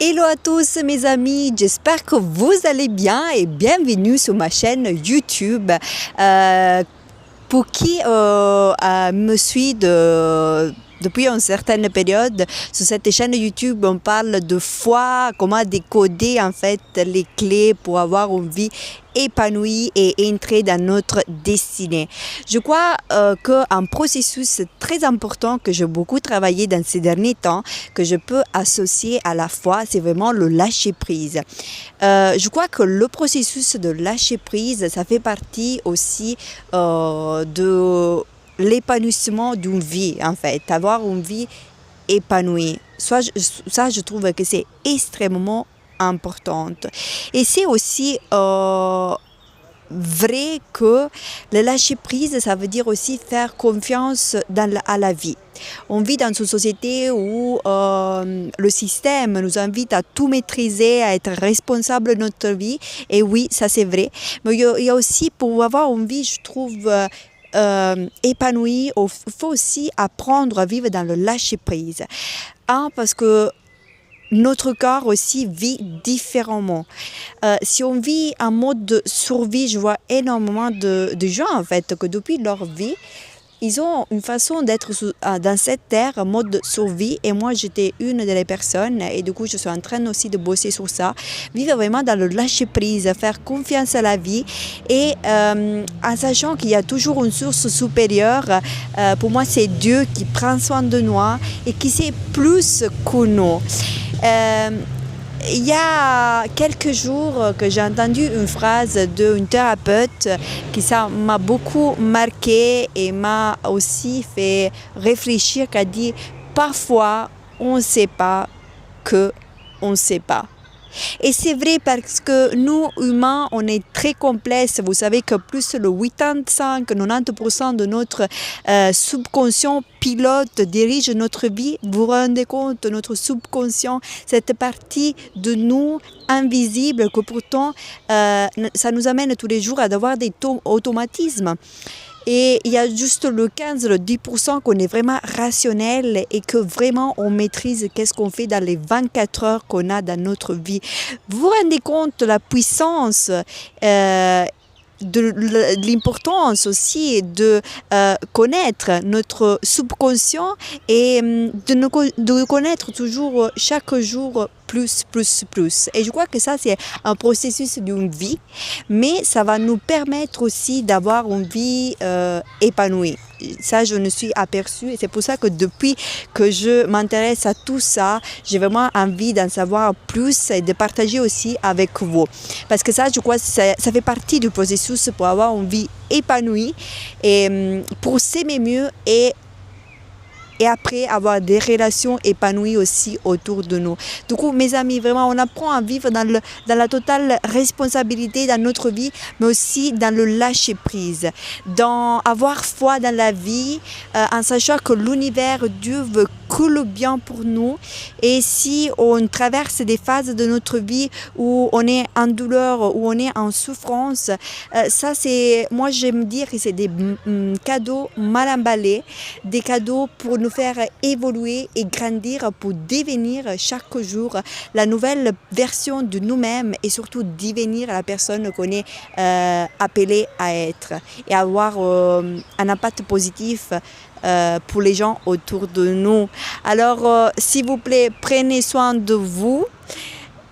Hello à tous mes amis, j'espère que vous allez bien et bienvenue sur ma chaîne YouTube. Pour qui me suit depuis une certaine période, sur cette chaîne YouTube, on parle de foi, comment décoder en fait les clés pour avoir une vie épanouie et entrer dans notre destinée. Je crois qu'un processus très important que j'ai beaucoup travaillé dans ces derniers temps, que je peux associer à la foi, c'est vraiment le lâcher prise. Je crois que le processus de lâcher prise, ça fait partie aussi de l'épanouissement d'une vie, en fait, avoir une vie épanouie. Ça, je trouve que c'est extrêmement importante. Et c'est aussi vrai que le lâcher prise, ça veut dire aussi faire confiance à la vie. On vit dans une société où le système nous invite à tout maîtriser, à être responsable de notre vie. Et oui, ça c'est vrai. Mais il y a aussi, pour avoir une vie, je trouve, épanouie, il faut aussi apprendre à vivre dans le lâcher prise. Parce que notre corps aussi vit différemment. Si on vit en mode de survie, je vois énormément de gens en fait que depuis leur vie, ils ont une façon d'être dans cette terre en mode survie, et moi j'étais une des personnes, et du coup je suis en train aussi de bosser sur ça, vivre vraiment dans le lâcher prise, faire confiance à la vie, et en sachant qu'il y a toujours une source supérieure. Pour moi c'est Dieu qui prend soin de nous et qui sait plus que nous. Il y a quelques jours que j'ai entendu une phrase d'une thérapeute qui ça m'a beaucoup marqué et m'a aussi fait réfléchir, qui a dit parfois on ne sait pas que on ne sait pas. Et c'est vrai parce que nous, humains, on est très complexes. Vous savez que plus le 85-90% de notre subconscient pilote, dirige notre vie. Vous vous rendez compte, notre subconscient, cette partie de nous invisible que pourtant, ça nous amène tous les jours à avoir des automatismes. Et il y a juste le 15, le 10% qu'on est vraiment rationnel et que vraiment on maîtrise qu'est-ce qu'on fait dans les 24 heures qu'on a dans notre vie. Vous vous rendez compte de la puissance de l'importance aussi de connaître notre subconscient et de connaître toujours chaque jour plus. Et je crois que ça, c'est un processus d'une vie, mais ça va nous permettre aussi d'avoir une vie épanouie. Ça, je me suis aperçue, et c'est pour ça que depuis que je m'intéresse à tout ça, j'ai vraiment envie d'en savoir plus et de partager aussi avec vous. Parce que ça, je crois que ça fait partie du processus pour avoir une vie épanouie et pour s'aimer mieux et après avoir des relations épanouies aussi autour de nous. Du coup, mes amis, vraiment, on apprend à vivre dans la totale responsabilité dans notre vie, mais aussi dans le lâcher prise, dans avoir foi dans la vie, en sachant que l'univers, Dieu veut que le bien pour nous. Et si on traverse des phases de notre vie où on est en douleur, où on est en souffrance, ça c'est, moi j'aime dire que c'est des cadeaux mal emballés, des cadeaux pour nous faire évoluer et grandir, pour devenir chaque jour la nouvelle version de nous-mêmes et surtout devenir la personne qu'on est appelé à être et avoir un impact positif pour les gens autour de nous. Alors s'il vous plaît, prenez soin de vous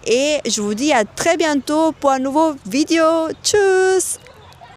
et je vous dis à très bientôt pour une nouvelle vidéo. Tchuss!